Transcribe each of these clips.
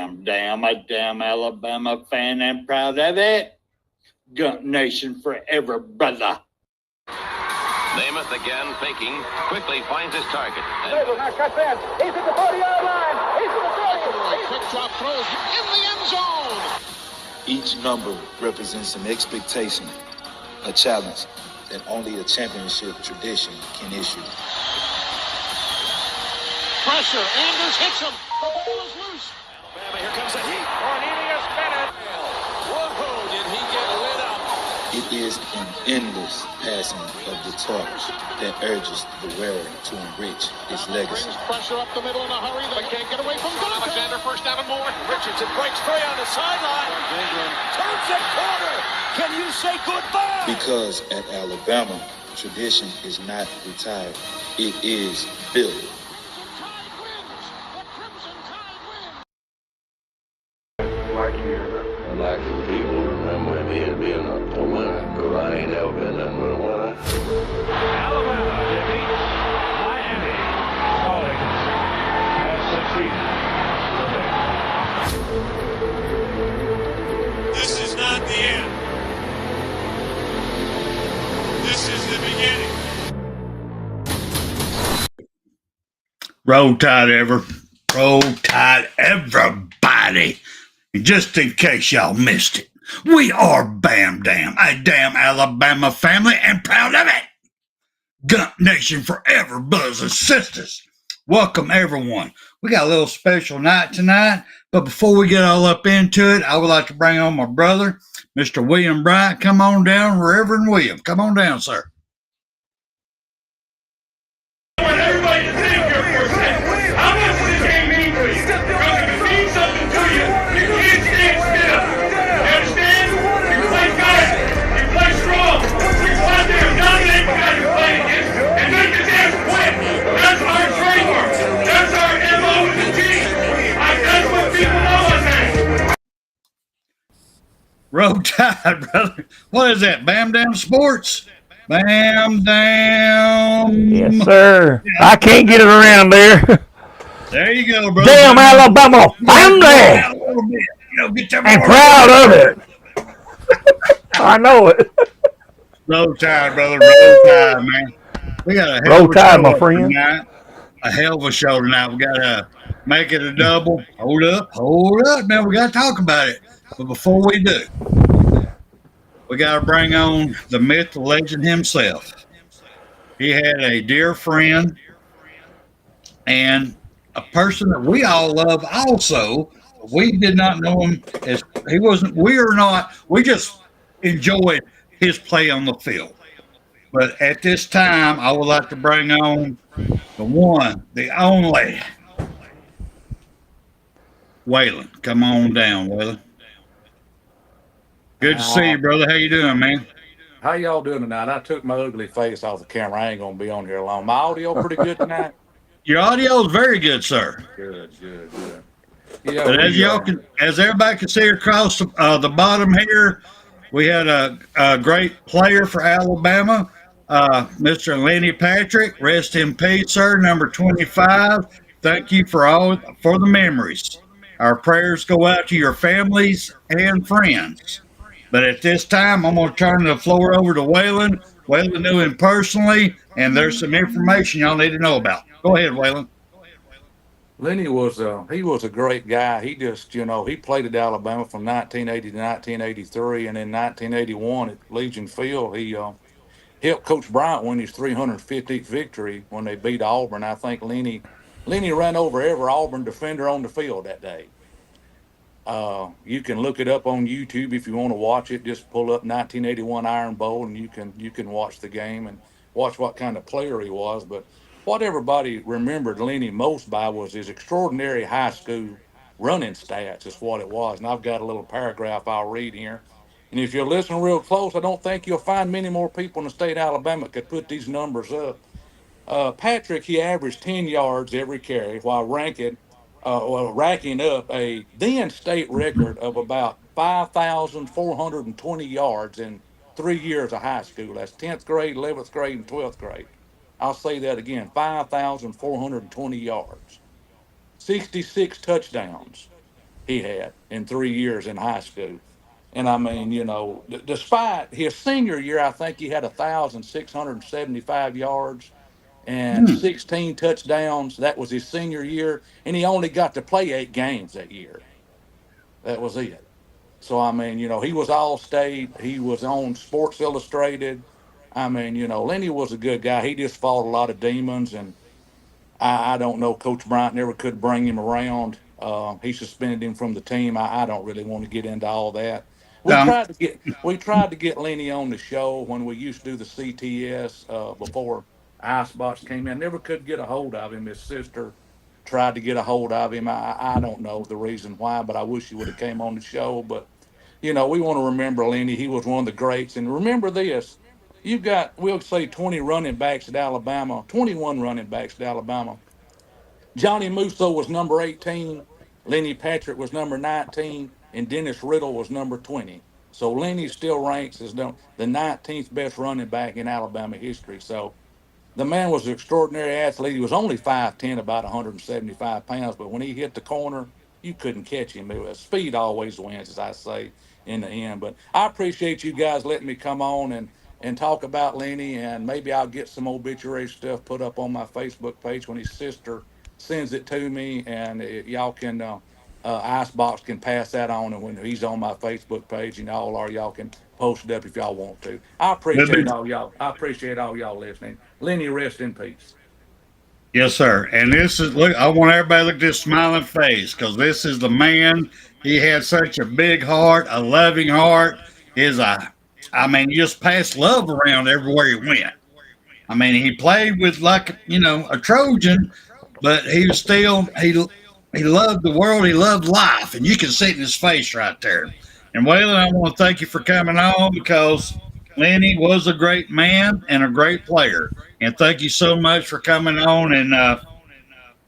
damn, a damn Alabama fan and proud of it. Gump Nation forever, brother. Namath again faking, quickly finds his target. Now cuts in. He's at the 40-yard line. He's at the 40. Quick drop throws in the end zone. Each number represents an expectation, a challenge that only a championship tradition can issue. Pressure. Anders hits him. The ball is loose. Alabama, here comes the heat. Cornelius Bennett. Whoa, did he get lit up? It is an endless passing of the torch that urges the wearer to enrich his legacy. Brings pressure up the middle in a hurry. They can't get away from Donovan. Alexander first down and more. Richardson breaks free on the sideline. Turns the corner. Can you say goodbye? Because at Alabama, tradition is not retired. It is built. I'd like for people to remember me as being a winner, because I ain't never been nothing but a winner. Alabama defeats Miami. College has succeeded. This is not the end. This is the beginning. Roll Tide, everybody. Just in case y'all missed it, we are Bam Dam, a damn Alabama family, and proud of it. Gump Nation forever, brothers and sisters. Welcome, everyone. We got a little special night tonight, but before we get all up into it, I would like to bring on my brother, Mr. William Bryant. Come on down, Reverend William. Come on down, sir. I want everybody to think here for a second. How much does this game mean to you? Because if it means something to you, you can't stand still. You understand? You play good. You play strong. You go out there and dominate the guy you play against and make the damn quit. That's our trademark. That's our MO with the team. That's what people know us as. Roll Tide, brother. What is that? Bam Dam Sports? Bam Dam. Yes, sir. Yeah. I can't get it around there. There you go, brother. Damn Alabama family. I'm proud of it. I know it. Roll Tide, brother. Roll Tide, man. We got a hell Roll of a Tide, show my friend. Tonight. A hell of a show tonight. We got to make it a double. Hold up, man. We got to talk about it. But before we do, we got to bring on the myth, the legend himself. He had a dear friend and a person that we all love also. We did not know him as he wasn't, we just enjoyed his play on the field. But at this time, I would like to bring on the one, the only, Waylon. Come on down, Waylon. Good to see you, brother. How you doing, man? How y'all doing tonight? I took my ugly face off the camera. I ain't going to be on here long. My audio pretty good tonight? Your audio is very good, sir. Good. Yeah, but as everybody can see across the bottom here, we had a great player for Alabama, Mr. Linnie Patrick. Rest in peace, sir. Number 25. Thank you for the memories. Our prayers go out to your families and friends. But at this time, I'm going to turn the floor over to Waylon. Waylon knew him personally, and there's some information y'all need to know about. Go ahead, Waylon. Linnie was a great guy. He just, he played at Alabama from 1980 to 1983, and in 1981 at Legion Field, he helped Coach Bryant win his 350th victory when they beat Auburn. I think Linnie ran over every Auburn defender on the field that day. You can look it up on YouTube if you want to watch it. Just pull up 1981 Iron Bowl, and you can watch the game and watch what kind of player he was. But what everybody remembered Linnie most by was his extraordinary high school running stats is what it was. And I've got a little paragraph I'll read here. And if you listen real close, I don't think you'll find many more people in the state of Alabama could put these numbers up. Patrick, he averaged 10 yards every carry while racking up a then state record of about 5,420 yards in 3 years of high school. That's 10th grade, 11th grade, and 12th grade. I'll say that again, 5,420 yards, 66 touchdowns, he had in 3 years in high school. And I mean, you know, despite his senior year, I think he had 1,675 yards and 16 touchdowns. That was his senior year, and he only got to play 8 games that year. That was it. So I mean, you know, he was all state. He was on Sports Illustrated. I mean, you know, Linnie was a good guy. He just fought a lot of demons, and I don't know. Coach Bryant never could bring him around. He suspended him from the team. I don't really want to get into all that. We tried to get Linnie on the show when we used to do the CTS before Icebox came in. Never could get a hold of him. His sister tried to get a hold of him. I don't know the reason why, but I wish he would have came on the show. But you know, we want to remember Linnie. He was one of the greats. And remember this: you've got, we'll say, 20 running backs at Alabama, 21 running backs at Alabama. Johnny Musso was number 18, Linnie Patrick was number 19, and Dennis Riddle was number 20. So Linnie still ranks as the 19th best running back in Alabama history. So the man was an extraordinary athlete. He was only 5'10", about 175 pounds, but when he hit the corner, you couldn't catch him. Speed always wins, as I say, in the end. But I appreciate you guys letting me come on and talk about Linnie, and maybe I'll get some obituary stuff put up on my Facebook page when his sister sends it to me, and y'all can Icebox can pass that on, and when he's on my Facebook page, and y'all can post it up if y'all want to. I appreciate all y'all. I appreciate all y'all listening. Linnie, rest in peace. Yes, sir. And this is, look, I want everybody to look at this smiling face, because this is the man. He had such a big heart, a loving heart. I mean, he just passed love around everywhere he went. I mean, he played with, like, you know, a Trojan, but he was still, he loved the world. He loved life. And you can see it in his face right there. And Waylon, I want to thank you for coming on, because Linnie was a great man and a great player. And thank you so much for coming on and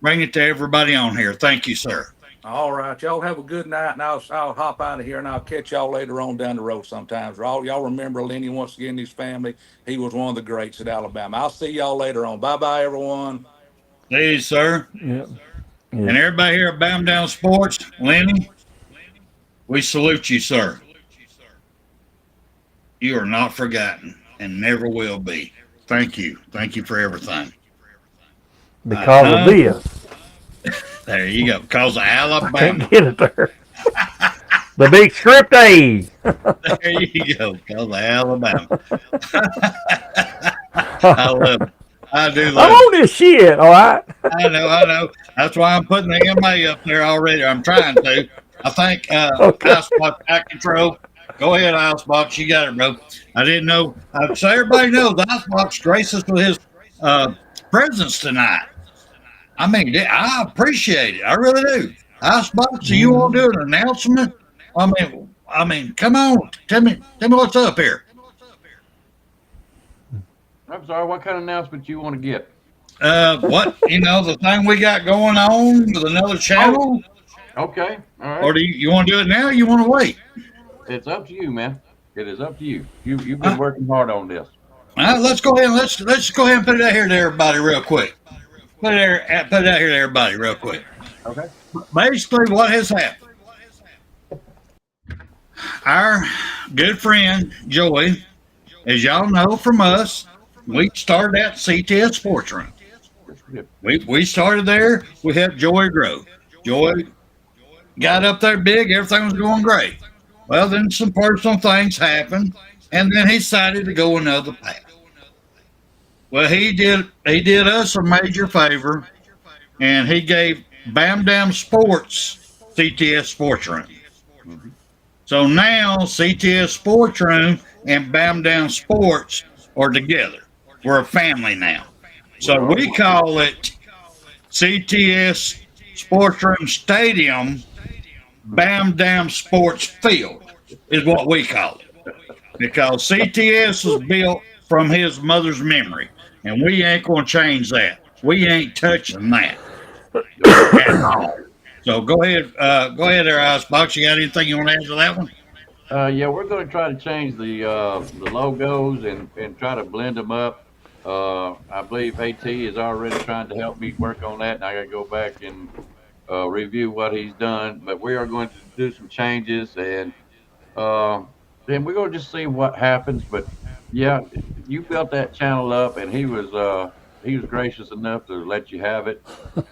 bringing it to everybody on here. Thank you, sir. All right. Y'all have a good night, and I'll hop out of here, and I'll catch y'all later on down the road sometimes. Y'all remember Linnie once again, his family. He was one of the greats at Alabama. I'll see y'all later on. Bye-bye, everyone. See you, sir. Yeah. And everybody here at BAMA Sports, Linnie, we salute you, sir. You are not forgotten and never will be. Thank you. Thank you for everything. Because of this. There you go. Because of Alabama. Can't get it there. The big script A. There you go. Because of Alabama. I love it. I do love I'm on this shit, all right? I know. That's why I'm putting the MA up there already. I'm trying to. I think Icebox back control. Go ahead, Icebox. You got it, bro. I didn't know. So everybody knows Icebox graced us with his presence tonight. I mean, I appreciate it. I really do. Icebox, do you want to do an announcement? I mean, come on. Tell me what's up here. I'm sorry, what kind of announcement you want to get? What, the thing we got going on with another channel? Okay, all right. Or do you want to do it now or you want to wait? It's up to you, man. It is up to you. You've been working hard on this. Let's go ahead and let's go ahead and put it out here to everybody real quick. Put it out here to everybody real quick. Okay. Basically, what has happened? Our good friend Joey, as y'all know from us, we started at CTS-Sports Room. We started there. We helped Joey grow. Joey got up there big. Everything was going great. Well, then some personal things happened, and then he decided to go another path. Well, he did us a major favor, and he gave BAMA Sports CTS-Sports Room. Mm-hmm. So now CTS-Sports Room and BAMA Sports are together. We're a family now. So we call it CTS-Sports Room Stadium BAMA Sports Field is what we call it. Because CTS was built from his mother's memory, and we ain't going to change that. We ain't touching that at all. So go ahead there, Icebox. You got anything you want to add to that one? Yeah, we're going to try to change the logos and try to blend them up. I believe AT is already trying to help me work on that, and I got to go back and review what he's done. But we are going to do some changes, and then we're going to just see what happens. But yeah, you built that channel up, and he was gracious enough to let you have it,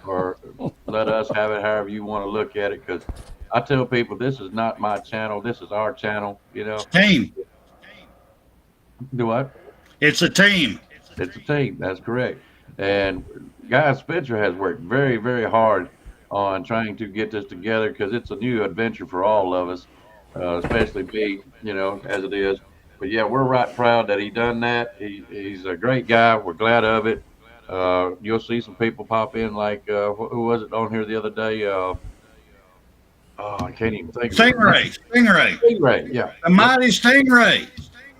or let us have it, however you want to look at it. Because I tell people, this is not my channel. This is our channel. You know, Team. do what? It's a team. It's a team. That's correct. And Guy Spencer has worked very, very hard on trying to get this together because it's a new adventure for all of us, especially me, you know, as it is. But yeah, we're right proud that he done that. He's a great guy. We're glad of it. You'll see some people pop in like who was it on here the other day? I can't even think. Stingray. Stingray, yeah. The mighty Stingray.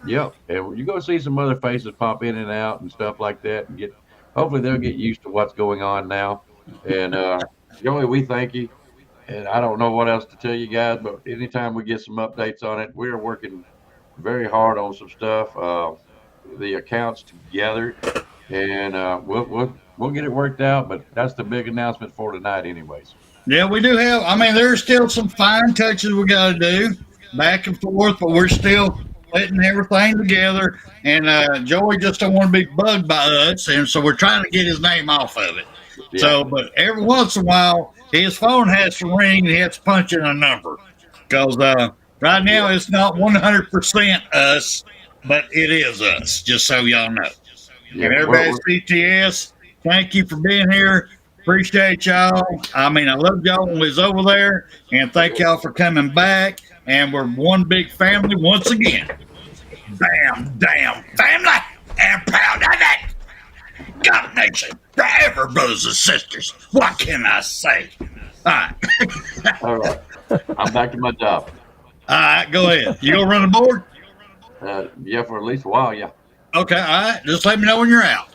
Yep, and you're going to see some other faces pop in and out and stuff like that, and hopefully they'll get used to what's going on now. And Joey, we thank you. And I don't know what else to tell you guys, but anytime we get some updates on it, we're working very hard on some stuff. The accounts together, and we'll get it worked out. But that's the big announcement for tonight, anyways. Yeah, we do have. I mean, there's still some fine touches we got to do back and forth, but we're still putting everything together. And Joey just don't want to be bugged by us, and so we're trying to get his name off of it. Yeah. So, but every once in a while, his phone has to ring and he has to punch in a number because right now it's not 100% us, but it is us. Just so y'all know. Yeah, and everybody at CTS, thank you for being here. Appreciate y'all. I mean, I love y'all when we was over there, and thank y'all for coming back. And we're one big family once again. Damn family, and proud of it. God Nation, forever, brothers and sisters. What can I say? All right. All right. I'm back to my job. All right, go ahead. You gonna run the board? Yeah, for at least a while, yeah. Okay, all right. Just let me know when you're out.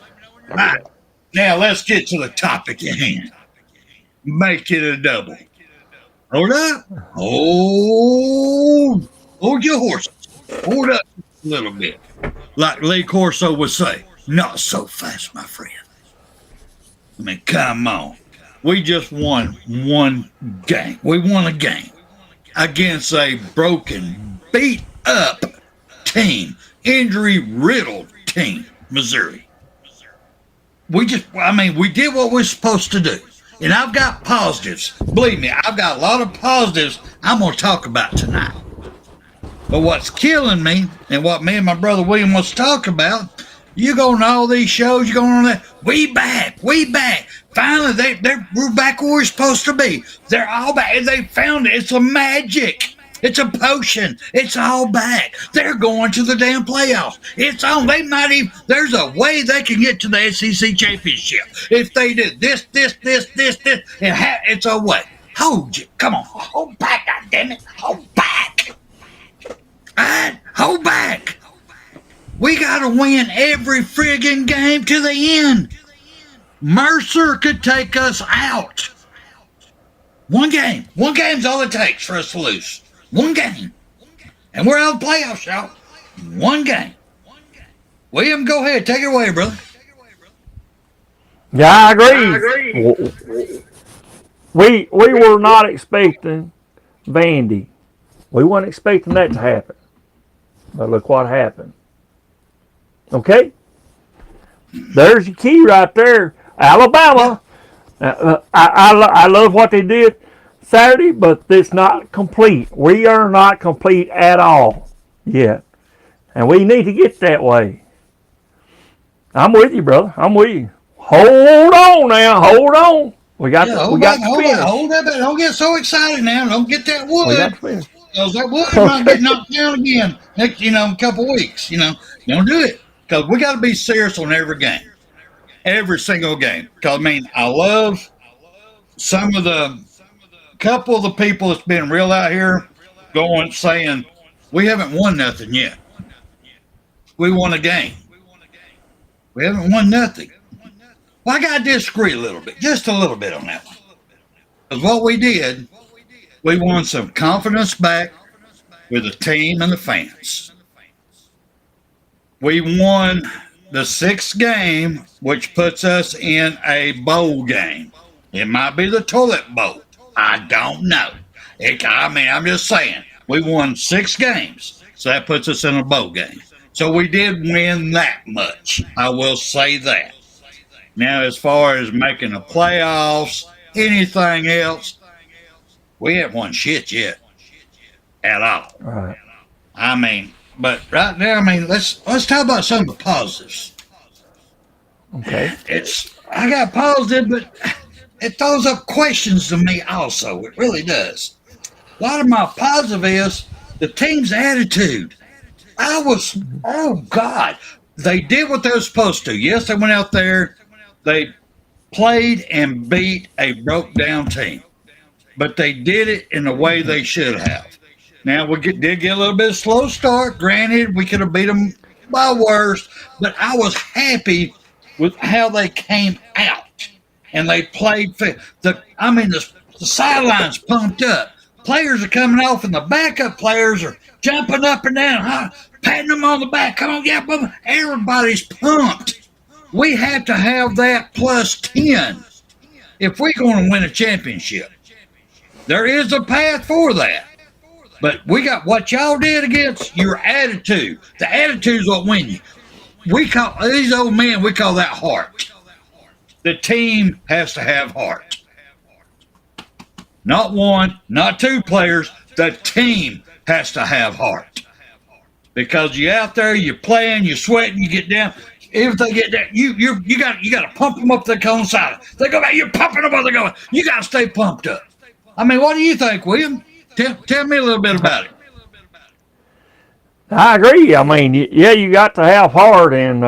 All right. Now let's get to the topic at hand. Make it a double. Hold up. Hold your horses. Hold up a little bit. Like Lee Corso would say, not so fast, my friend. I mean, come on. We just won one game. We won a game against a broken, beat up team, injury-riddled team, Missouri. We did what we're supposed to do. And I've got positives. Believe me, I've got a lot of positives I'm going to talk about tonight. But what's killing me, and what me and my brother William wants to talk about, you go on all these shows, you go on that, we back. Finally, we're back where we're supposed to be. They're all back. They found it. It's a magic. It's a potion. It's all back. They're going to the damn playoffs. It's on. They might even. There's a way they can get to the SEC championship if they do this. It's a way. Hold you. Come on. Hold back. God damn it. Hold back. All right. Hold back. We got to win every friggin' game to the end. Mercer could take us out. One game. One game's all it takes for us to lose. One game. And we're out of the playoffs, y'all. One game. William, go ahead. Take it away, brother. Yeah, I agree. We were not expecting Vandy. We weren't expecting that to happen. But look what happened. Okay? There's your key right there. Alabama. I love what they did Saturday, but it's not complete. We are not complete at all yet. And we need to get that way. I'm with you, brother. I'm with you. Hold on now. Hold on. We got to finish. Hold that back. Don't get so excited now. Don't get that wood. We got to finish. Because that wood might get knocked down again next, a couple weeks. Don't do it. Because we got to be serious on every game. Every single game. Because, I love some of the couple of the people that's been real out here saying, we haven't won nothing yet. We won a game. We haven't won nothing. Well, I got to disagree a little bit, just a little bit on that one. Because what we did, we won some confidence back with the team and the fans. We won the 6th game, which puts us in a bowl game. It might be the toilet bowl. I don't know. I'm just saying. We won 6 games, so that puts us in a bowl game. So we did win that much. I will say that. Now, as far as making the playoffs, anything else, we haven't won shit yet at all. Right. But right now, let's talk about some of the positives. Okay. I got positive, but it throws up questions to me also. It really does. A lot of my positive is the team's attitude. Oh God, they did what they were supposed to. Yes, they went out there, they played and beat a broke down team, but they did it in the way they should have. Now, we did get a little bit of slow start. Granted, we could have beat them by worse, but I was happy with how they came out. And they played. The sidelines pumped up. Players are coming off, and the backup players are jumping up and down, patting them on the back. Come on, yeah, boom. Everybody's pumped. We have to have that plus 10 if we're going to win a championship. There is a path for that. But we got what y'all did against your attitude. The attitude is what wins you. We call these old men, we call that heart. The team has to have heart. Not one, not 2 players. The team has to have heart. Because you're out there, you're playing, you're sweating, you get down. If they get down, you got to pump them up the cone side. They go back, you're pumping them up, they go. You got to stay pumped up. What do you think, William? Tell me a little bit about it. I agree. You got to have heart, and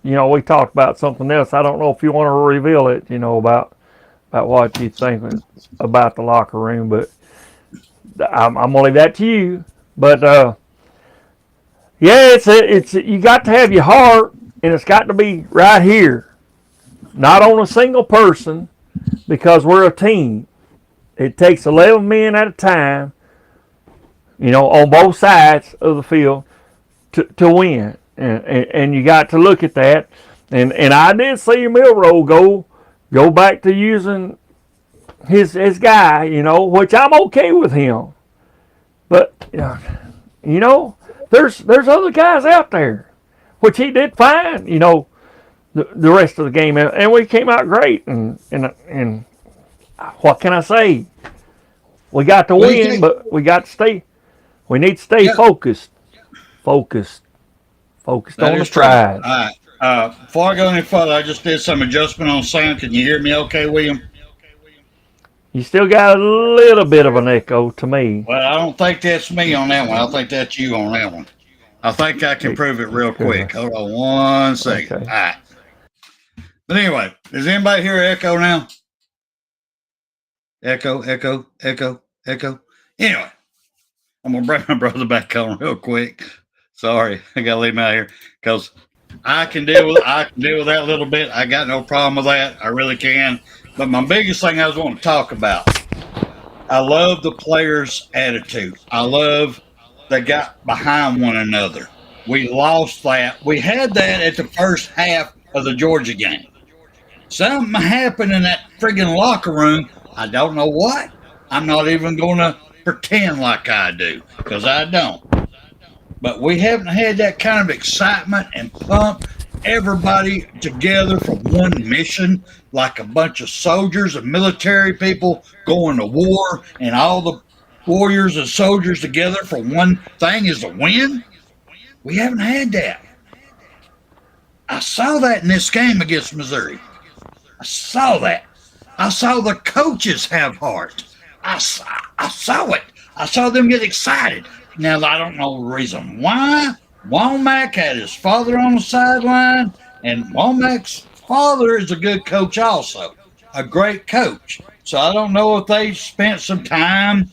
we talked about something else. I don't know if you want to reveal it, about what you think about the locker room, but I'm gonna leave that to you. But it's you got to have your heart, and it's got to be right here, not on a single person, because we're a team. It takes 11 men at a time, on both sides of the field to win. And you got to look at that. And I did see Milroe go back to using his guy, which I'm okay with him. But, there's other guys out there, which he did fine, the rest of the game. And we came out great. And what can I say? We got to win, but we got to stay. We need to stay focused on the prize. All right. Before I go any further, I just did some adjustment on sound. Can you hear me okay, William? You still got a little bit of an echo to me. Well, I don't think that's me on that one. I think that's you on that one. I think I can prove it real quick. Hold on one second. Okay. All right. But anyway, does anybody hear echo now? Echo. Anyway, I'm going to bring my brother back on real quick. Sorry, I got to leave him out here because I can deal with that a little bit. I got no problem with that. I really can. But my biggest thing I was wanting to talk about, I love the players' attitude. I love they got behind one another. We lost that. We had that at the first half of the Georgia game. Something happened in that friggin' locker room. I don't know what. I'm not even going to pretend like I do, because I don't. But we haven't had that kind of excitement and pump everybody together for one mission, like a bunch of soldiers and military people going to war, and all the warriors and soldiers together for one thing is to win. We haven't had that. I saw that in this game against Missouri. I saw that. I saw the coaches have heart. I saw it. I saw them get excited. Now, I don't know the reason why. Womack had his father on the sideline, and Womack's father is a good coach also, a great coach. So I don't know if they spent some time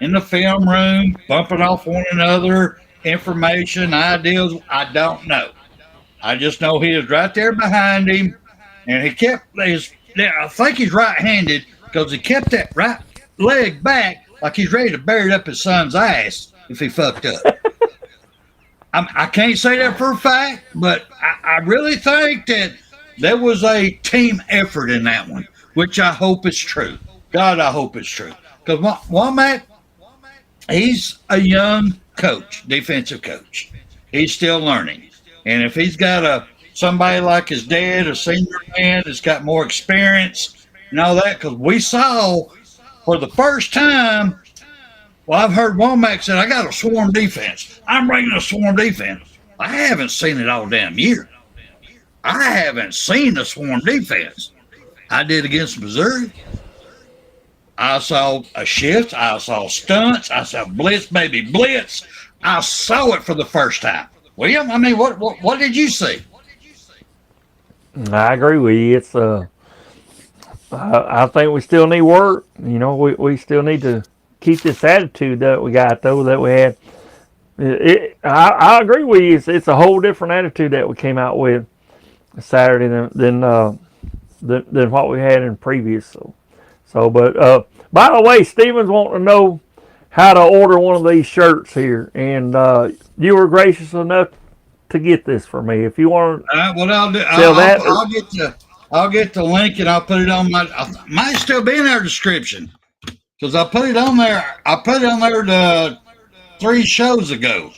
in the film room bumping off one another, information, ideas. I don't know. I just know he was right there behind him, and he kept I think he's right-handed because he kept that right leg back like he's ready to bury it up his son's ass if he fucked up. I can't say that for a fact, but I really think that there was a team effort in that one, which I hope is true. God, I hope it's true. because Womack, he's a young coach, defensive coach. He's still learning. And if he's got somebody like his dad, a senior man that's got more experience and all that, because we saw for the first time, well, I've heard Womack say, I got a swarm defense. I'm bringing a swarm defense. I haven't seen it all damn year. I haven't seen the swarm defense. I did against Missouri. I saw a shift. I saw stunts. I saw blitz, baby blitz. I saw it for the first time. William, I mean, what did you see? I agree with you. It's I think we still need work. You know, we still need to keep this attitude that we got though that we had. I agree with you. It's a whole different attitude that we came out with Saturday than what we had in previous. But by the way, Steven's wanting to know how to order one of these shirts here, and you were gracious enough to get this for me. If you want to what I'll do, I'll get the link and I'll put it on might still be in our description because I put it on there. I put it on there 3 shows ago.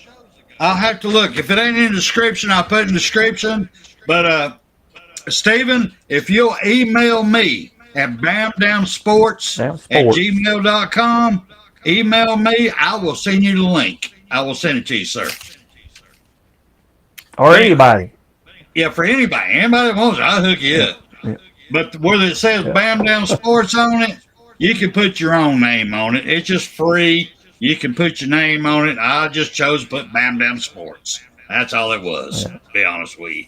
I'll have to look. If it ain't in the description, I'll put it in the description. But Steven, if you'll email me at bamdownsports@gmail.com, email me. I will send you the link. I will send it to you, sir. Or anybody. Yeah, for anybody. Anybody that wants it, I'll hook you up. Yeah. But where it says Bam Down Sports on it, you can put your own name on it. It's just free. You can put your name on it. I just chose to put Bam Down Sports. That's all it was, to be honest with you.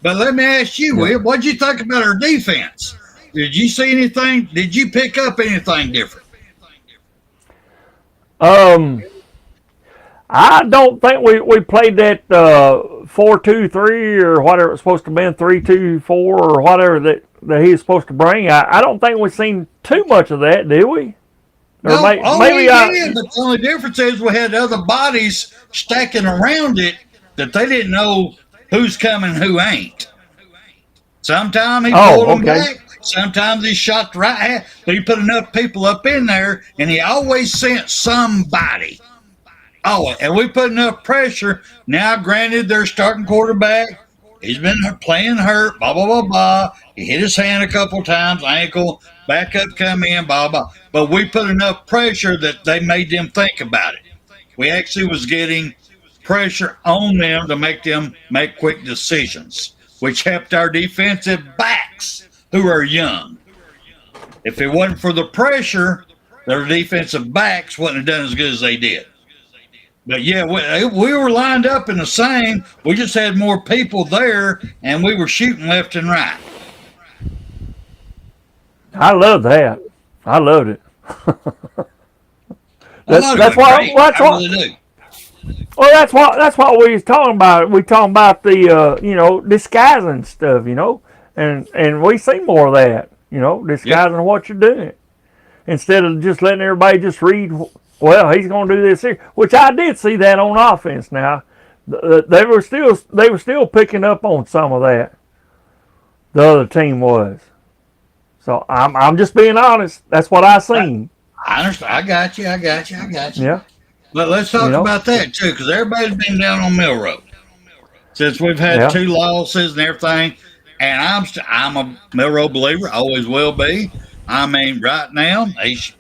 But let me ask you, Will, what'd you think about our defense? Did you see anything? Did you pick up anything different? I don't think we played that 4-2-3 or whatever it's supposed to be, 3-2-4 or whatever that he was supposed to bring. I don't think we've seen too much of that, did we? Or No, maybe we did, but the only difference is we had other bodies stacking around it that they didn't know who's coming, who ain't. Sometimes he pulled them back. Sometimes he shot the right half. But he put enough people up in there, and he always sent somebody. Oh, and we put enough pressure. Now, granted, their starting quarterback, he's been playing hurt, blah, blah, blah, blah. He hit his hand a couple times, ankle, backup come in, blah, blah. But we put enough pressure that they made them think about it. We actually was getting pressure on them to make them make quick decisions, which helped our defensive backs who are young. If it wasn't for the pressure, their defensive backs wouldn't have done as good as they did. But, yeah, we were lined up in the same. We just had more people there, and we were shooting left and right. I love that. I loved it. That's what we was talking about. We talking about the disguising stuff, and we see more of that, disguising what you're doing instead of just letting everybody just read. Well, he's going to do this here, which I did see that on offense. Now, they were still picking up on some of that. The other team was. So I'm just being honest. That's what I seen. I understand. I got you. Yeah. But let's talk about that too, because everybody's been down on Mill Road since we've had 2 losses and everything. And I'm a Mill Road believer. Always will be. I mean, right now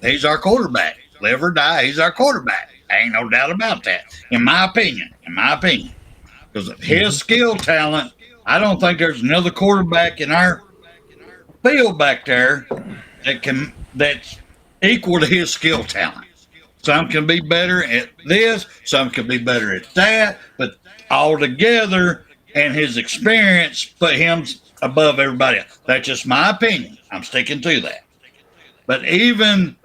he's our quarterback. Live or die, he's our quarterback. Ain't no doubt about that. In my opinion. Because of his skill talent, I don't think there's another quarterback in our field back there that's equal to his skill talent. Some can be better at this, some can be better at that, but all together and his experience put him above everybody else. That's just my opinion. I'm sticking to that. But even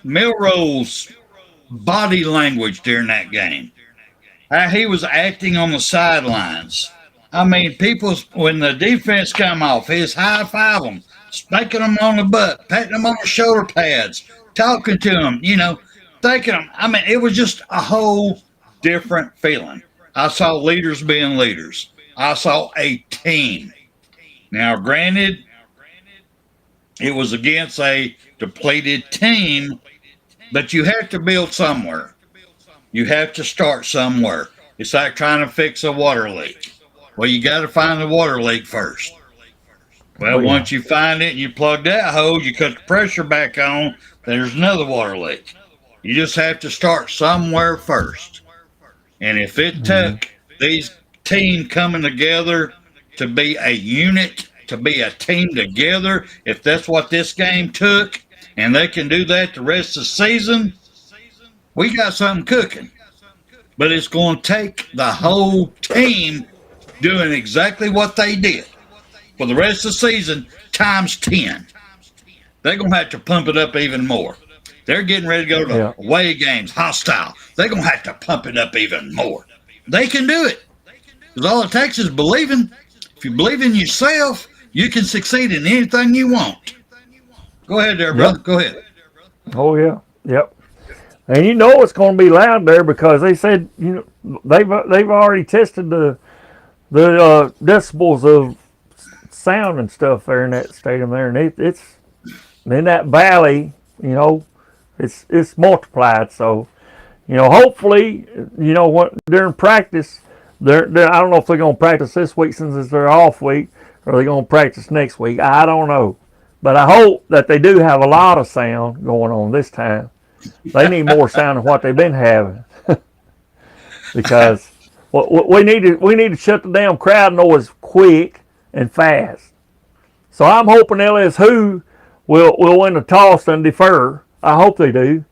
Milrose's body language during that game, how he was acting on the sidelines. I mean, people, when the defense come off, his high-five them, spanking them on the butt, patting them on the shoulder pads, talking to them, thanking them. I mean, it was just a whole different feeling. I saw leaders being leaders. I saw a team. Now, granted, it was against a depleted team But you have to build somewhere. You have to start somewhere. It's like trying to fix a water leak. Well, you got to find the water leak first. Well, once you find it and you plug that hole, you cut the pressure back on, there's another water leak. You just have to start somewhere first. And if it took these teams coming together to be a unit, to be a team together, if that's what this game took, and they can do that the rest of the season, we got something cooking. But it's going to take the whole team doing exactly what they did for the rest of the season times 10. They're going to have to pump it up even more. They're getting ready to go to away games, hostile. They're going to have to pump it up even more. They can do it. Because all it takes is believing. If you believe in yourself, you can succeed in anything you want. Go ahead there, brother. Go ahead. Oh, yeah. Yep. And you know it's going to be loud there because they said, you know, they've already tested the decibels of sound and stuff there in that stadium there, and it's in that valley, you know, it's multiplied. So, you know, hopefully, you know, what during practice, they're I don't know if they're going to practice this week since it's their off week, or they're going to practice next week. I don't know, but I hope that they do have a lot of sound going on this time. They need more sound than what they've been having, because we need to shut the damn crowd noise quick and fast. So I'm hoping LSU will win the toss and defer. I hope they do,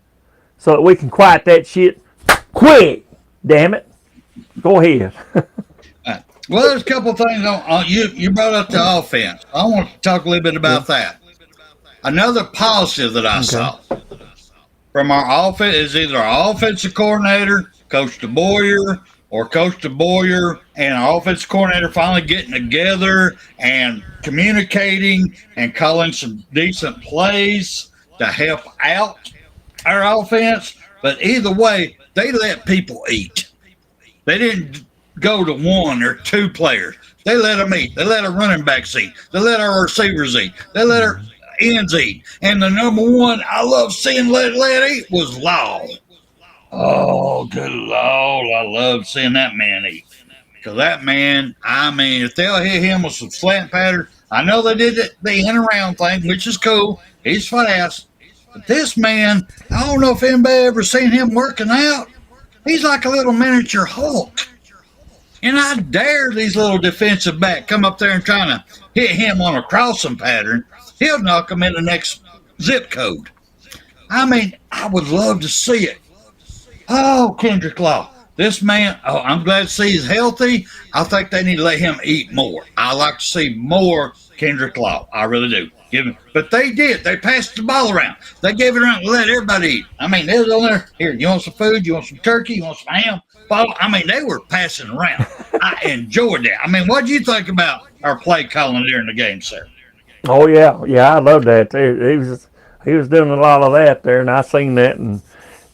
so that we can quiet that shit quick. Damn it, go ahead. Well, there's a couple of things on you brought up the offense. I want to talk a little bit about that. Another positive that I saw from our offense is either our offensive coordinator, Coach DeBoyer, or Coach DeBoyer and our offensive coordinator finally getting together and communicating and calling some decent plays to help out our offense. But either way, they let people eat. They didn't go to one or two players. They let them eat. They let our running backs eat. They let our receivers eat. They let our ends eat. And the number one I love seeing let eat was Law. Oh, good Lord. I love seeing that man eat. Because that man, I mean, if they'll hit him with some slant patterns, I know they did the in and around thing, which is cool. He's fast. But this man, I don't know if anybody ever seen him working out. He's like a little miniature Hulk. And I dare these little defensive back come up there and trying to hit him on a crossing pattern. He'll knock him in the next zip code. I mean, I would love to see it. Oh, Kendrick Law. This man, I'm glad to see he's healthy. I think they need to let him eat more. I like to see more Kendrick Law. I really do. But they did. They passed the ball around. They gave it around and let everybody eat. I mean, they was on there. Here, you want some food? You want some turkey? You want some ham? I mean, they were passing around. I enjoyed that. I mean, what do you think about our play calling during the game, sir? Oh, yeah. I love that. He was doing a lot of that there, and I seen that. And,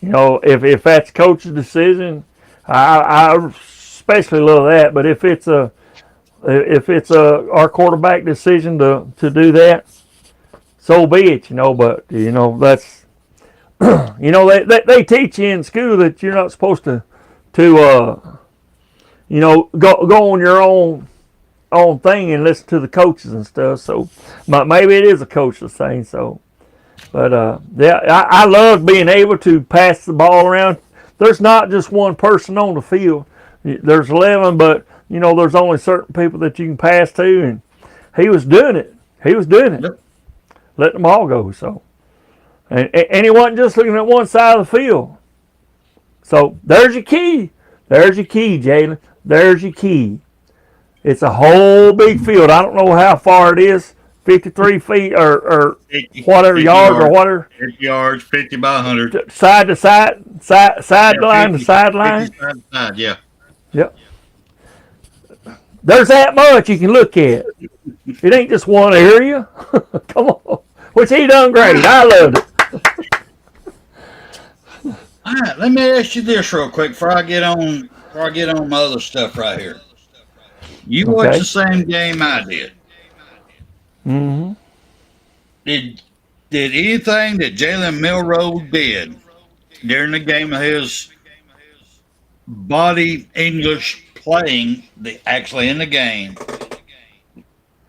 you know, if that's coach's decision, I especially love that. But if it's our quarterback decision to do that, so be it. You know, but you know that's you know they teach you in school that you're not supposed to you know go on your own thing and listen to the coaches and stuff. So maybe it is a coach's thing. So, but yeah, I love being able to pass the ball around. There's not just one person on the field. There's 11, but you know there's only certain people that you can pass to, and he was doing it. Yep. Letting them all go. So, and he wasn't just looking at one side of the field. So there's your key. There's your key, Jalen. There's your key. It's a whole big field. I don't know how far it is, 53 feet or 50, whatever, yards or whatever. 50 yards, 50 by 100. Side to side, sideline to sideline. Side to side, yeah. Yep. There's that much you can look at. It ain't just one area. Come on. Which he done great. I loved it. All right, let me ask you this real quick before I get on my other stuff right here. You watched the same game I did. Mm-hmm. Did anything that Jalen Milroe did during the game of his body English playing, actually in the game,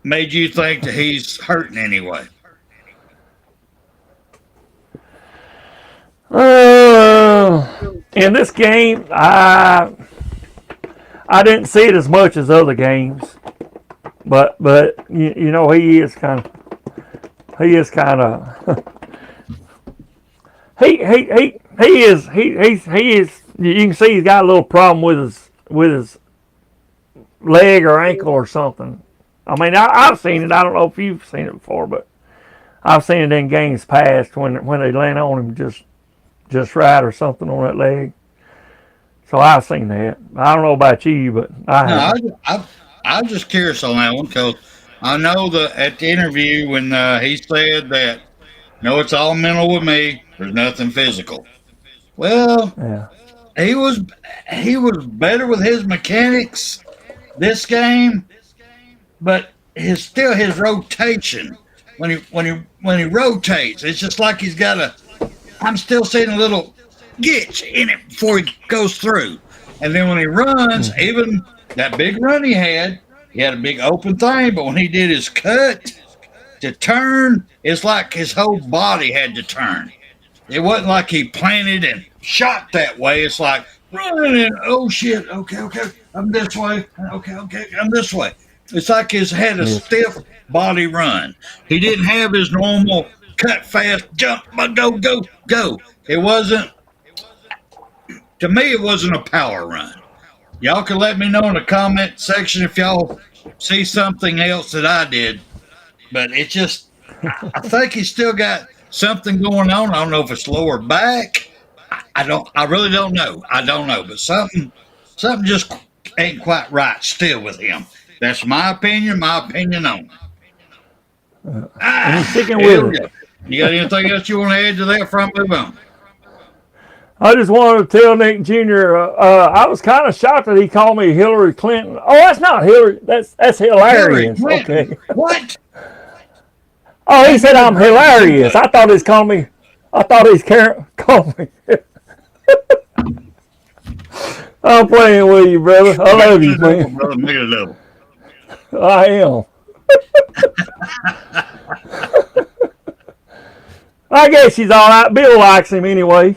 made you think that he's hurting anyway? In this game, I didn't see it as much as other games, but you know he is kind of he is. You can see he's got a little problem with his leg or ankle or something. I mean, I've seen it. I don't know if you've seen it before, but I've seen it in games past when they land on him just right or something on that leg. So I've seen that. I don't know about you, but I'm just curious on that one because I know that at the interview when he said that, no, it's all mental with me. There's nothing physical. Well, yeah. He was better with his mechanics this game, but his rotation when he rotates, it's just like he's got I'm still seeing a little gitch in it before he goes through, and then when he runs, even that big run he had a big open thing, but when he did his cut to turn, it's like his whole body had to turn. It wasn't like he planted and shot that way. It's like running and oh shit, okay, I'm this way. Okay, I'm this way. It's like he had a stiff body run. He didn't have his normal cut fast, jump, go. It wasn't, to me, it wasn't a power run. Y'all can let me know in the comment section if y'all see something else that I did. But it just, I think he's still got something going on. I don't know if it's lower back. I really don't know. I don't know. But something just ain't quite right still with him. That's my opinion on it. And he's sticking with it. You got anything else you want to add to that before I move on? I just wanted to tell Nick Jr. I was kind of shocked that he called me Hillary Clinton. Oh, that's not Hillary. That's hilarious. Okay. What? Oh, he said I'm hilarious. I thought he's calling me. I thought he's calling me. I'm playing with you, brother. I love you, man. Brother, I am. I guess he's all right. Bill likes him anyway.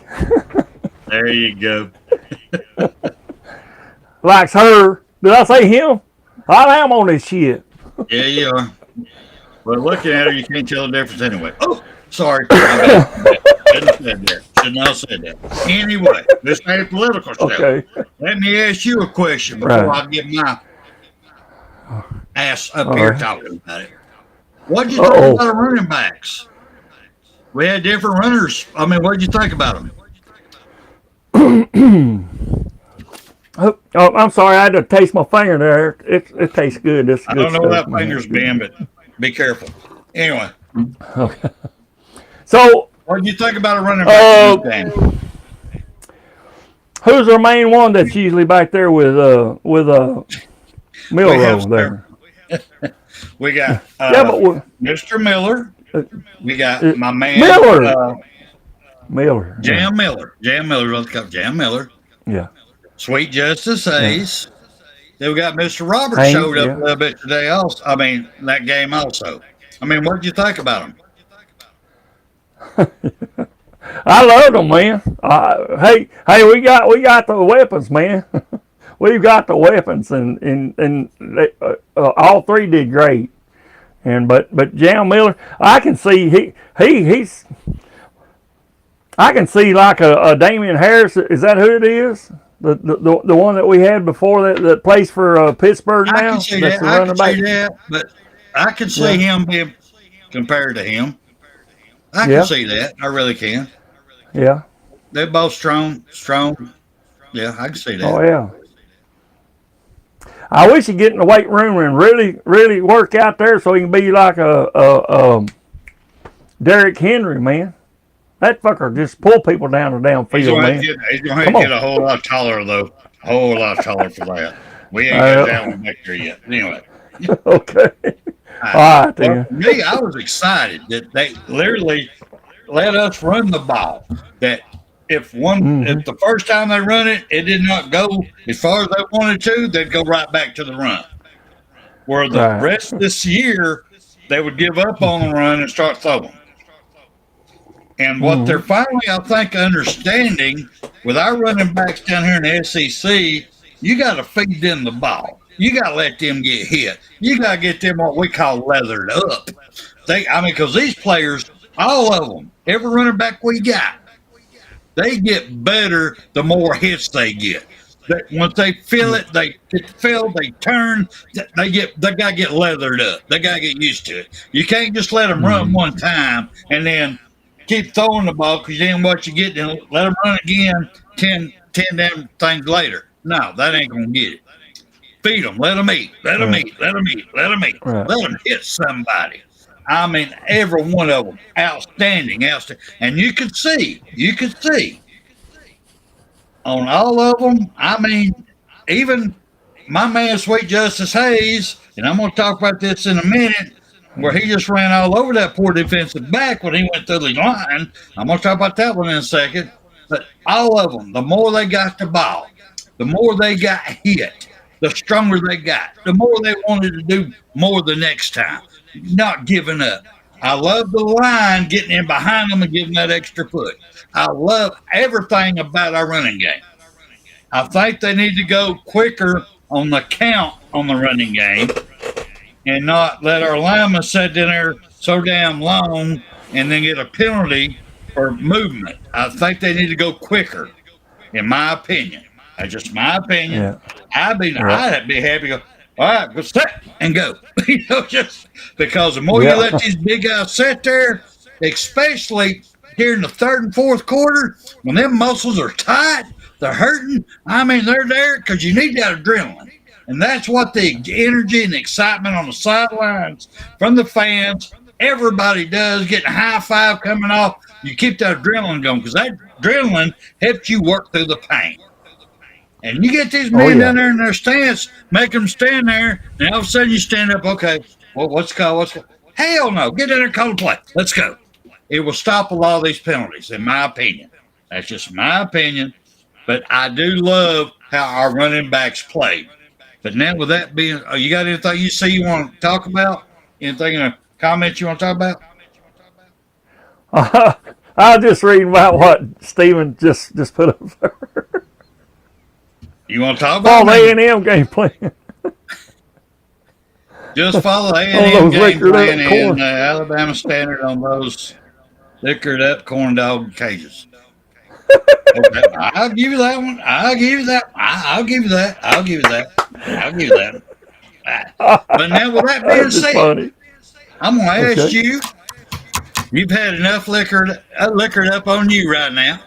There you go. Likes her. Did I say him? I am on this shit. Yeah, you are. But looking at her, you can't tell the difference anyway. Oh, sorry. Shouldn't have said that. Anyway, this ain't a political show. Okay. Let me ask you a question before I get my ass up here talking about it. What did you think about the running backs? We had different runners. I mean, what did you think about them? Oh, I'm sorry. I had to taste my finger there. It tastes good. I don't know where that finger's been, but be careful. Anyway. Okay. So, what did you think about a running back in this game? Who's our main one that's usually back there with Milrow there? We got Mr. Miller. We got my man Miller. Jam Miller. Jam Miller. Yeah. Sweet Justice Hayes. Then we got Mr. Roberts showed up a little bit today also. I mean, that game also. I mean, what did you think about him? I loved them, man. Hey, we got the weapons, man. We've got the weapons, and they, all three did great. And but Jam Miller, I can see he's. I can see like a Damian Harris. Is that who it is? The one that we had before that plays for Pittsburgh now. I can see that. But I can see him being compared to him. I can see that. I really can. Yeah. They're both strong. Yeah, I can see that. Oh yeah. I wish he'd get in the weight room and really work out there so he can be like a Derrick Henry, man. That fucker just pull people down the downfield, man. He's going to get a whole lot taller, though. A whole lot taller for that. We ain't got that one back there yet. Anyway. Okay. All right, then. For me, I was excited that they literally let us run the ball. That if the first time they run it, it did not go as far as they wanted to, they'd go right back to the run. Where the rest of this year, they would give up on the run and start throwing. And what they're finally, I think, understanding with our running backs down here in the SEC, you got to feed them the ball. You got to let them get hit. You got to get them what we call leathered up. Because these players, all of them, every running back we got, they get better the more hits they get. Once they feel it, they turn, they got to get leathered up. They got to get used to it. You can't just let them run one time and then keep throwing the ball because then what you get, then let them run again 10 damn things later. No, that ain't going to get it. Feed them. Let them eat. Let them eat. Let them eat. Let them eat. Let them hit somebody. I mean, every one of them, outstanding. And you could see on all of them, I mean, even my man, Sweet Justice Hayes, and I'm going to talk about this in a minute, where he just ran all over that poor defensive back when he went through the line. I'm going to talk about that one in a second. But all of them, the more they got the ball, the more they got hit, the stronger they got, the more they wanted to do more the next time, not giving up. I love the line getting in behind them and giving that extra foot. I love everything about our running game. I think they need to go quicker on the count on the running game and not let our linemen sit in there so damn long and then get a penalty for movement. I think they need to go quicker, in my opinion. That's just my opinion. Yeah. I'd be happy to go, all right, go set and go. Just because the more you let these big guys sit there, especially here in the third and fourth quarter, when them muscles are tight, they're hurting. I mean, they're there because you need that adrenaline. And that's what the energy and the excitement on the sidelines from the fans, everybody does, getting a high five coming off. You keep that adrenaline going because that adrenaline helps you work through the pain. And you get these men down there in their stance, make them stand there, and all of a sudden you stand up, okay, well, what's called? Hell no, get in there and call the play. Let's go. It will stop a lot of these penalties, in my opinion. That's just my opinion. But I do love how our running backs play. But now with that being, you got anything you see you want to talk about? Anything in a comment you want to talk about? I was just reading about what Steven just put up there. You want to talk about the A&M game plan? Just follow A&M game plan and Alabama Standard on those liquored up corn dog cages. Okay, I'll give you that one. I'll give you that. But now with that being said, funny. I'm going to ask you, you've had enough liquored up on you right now.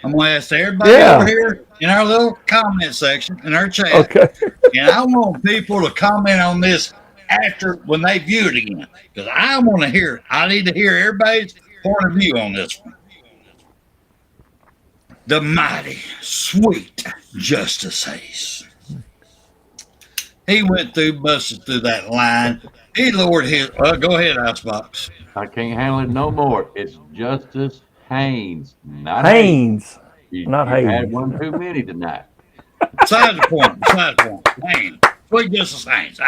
I'm going to ask everybody over here in our little comment section, in our chat. Okay. And I want people to comment on this after when they view it again. Because I need to hear everybody's point of view on this one. The mighty, sweet Justice Hayes. He went busted through that line. He lowered his. Go ahead, Icebox. I can't handle it no more. It's Justice Haynes, not Haynes. Not Haynes. You had one too many tonight. Besides the point. Haynes. Sweet Justice Haynes.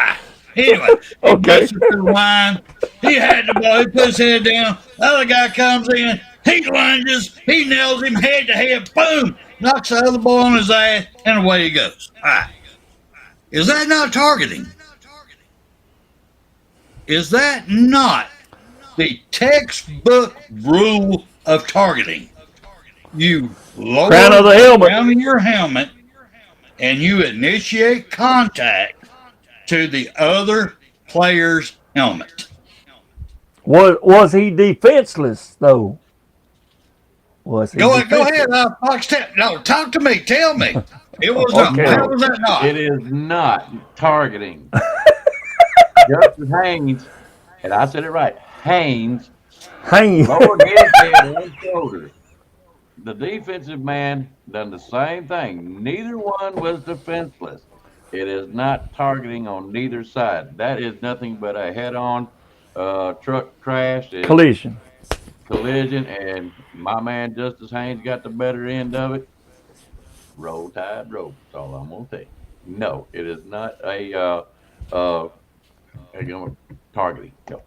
Anyway, he busted through the line. He had the ball. He put his head down. The other guy comes in. He lunges. He nails him head to head. Boom. Knocks the other ball on his ass, and away he goes. All right. Is that not targeting? Is that not the textbook rule of targeting? You lower the crown of your helmet, and you initiate contact to the other player's helmet. Was he defenseless, though? Was he Go ahead, Fox. No, talk to me. Tell me. It was not. How was that not? It is not targeting. Justice Haynes, and I said it right, Haynes. Lowered his head and shoulders. The defensive man done the same thing. Neither one was defenseless. It is not targeting on neither side. That is nothing but a head-on truck crash. Collision. collision, and my man Justice Haynes got the better end of it. Roll Tide rope. That's all I'm gonna tell you. No, it is not a targeting. No.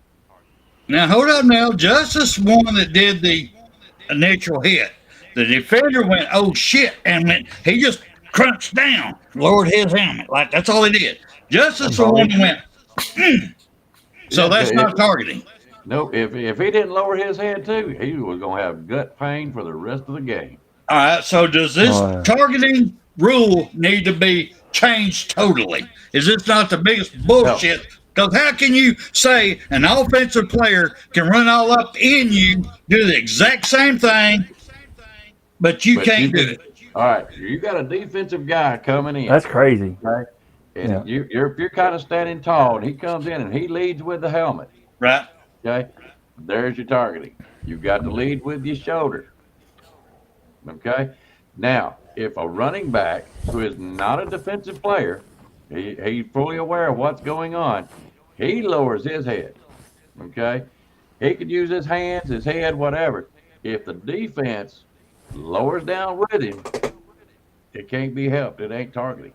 Now hold up. Now Justice one that did the initial hit. The defender went, "Oh shit!" and he just crunched down, lowered his helmet. Like that's all he did. Justice the one that went. So that's not targeting. No, if he didn't lower his head too, he was gonna have gut pain for the rest of the game. All right. So does this targeting rule need to be changed totally? Is this not the biggest bullshit? Because how can you say an offensive player can run all up in you, do the exact same thing, but you can't do it? All right, you got a defensive guy coming in. That's crazy. Right? And you're kind of standing tall, and he comes in and he leads with the helmet. Right. Okay. There's your targeting. You've got to lead with your shoulder. Okay. Now, if a running back who is not a defensive player, he's fully aware of what's going on, he lowers his head. Okay. He could use his hands, his head, whatever. If the defense lowers down with him, it can't be helped. It ain't targeting.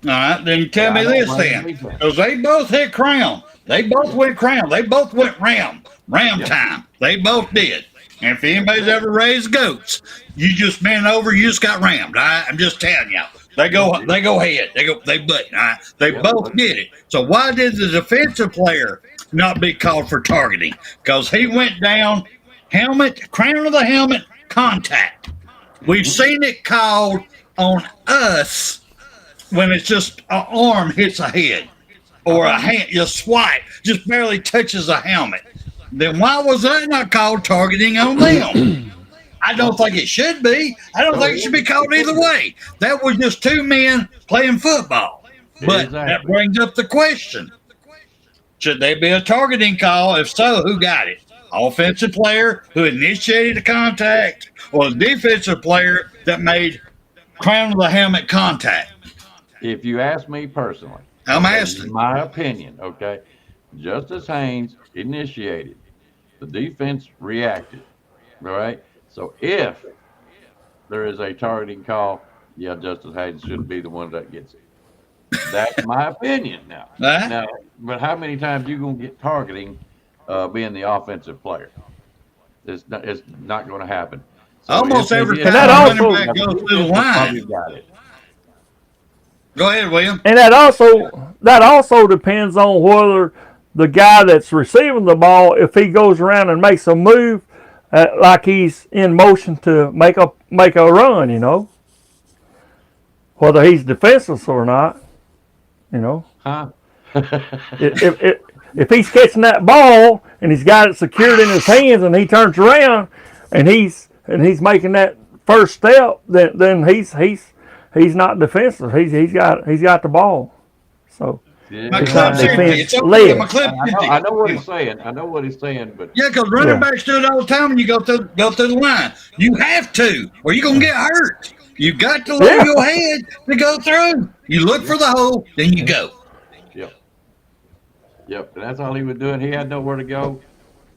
All right, then tell me this then. Because they both hit crown. They both went crown. They both went ram time. They both did. And if anybody's ever raised goats, you just bent over, you just got rammed. All right? I'm just telling y'all. They go ahead. They butt. All right? They both did it. So why did the defensive player not be called for targeting? Because he went down, helmet, crown of the helmet, contact. We've seen it called on us when it's just an arm hits a head or a hand, you swipe, just barely touches a helmet. Then why was that not called targeting on them? I don't think it should be. I don't think it should be called either way. That was just two men playing football. But that brings up the question. Should there be a targeting call? If so, who got it? Offensive player who initiated the contact or the defensive player that made crown of the helmet contact? If you ask me personally, I'm asking. My opinion, okay? Justice Haynes initiated. The defense reacted. All right? So if there is a targeting call, yeah, Justice Haynes should be the one that gets it. That's my opinion now. Now, but how many times you gonna get targeting being the offensive player? It's not going to happen. So almost every time running back goes through the line. Go ahead, William. And that also depends on whether the guy that's receiving the ball, if he goes around and makes a move like he's in motion to make a run, you know, whether he's defenseless or not, you know. Huh? If he's catching that ball and he's got it secured in his hands and he turns around and he's making that first step, then he's not defensive. He's got the ball. So it's not defense led. I know what he's saying. But yeah, because running backs do it all the time when you go through the line. You have to, or you're gonna get hurt. You got to lower your head to go through. You look for the hole, then you go. Yep, and that's all he was doing. He had nowhere to go.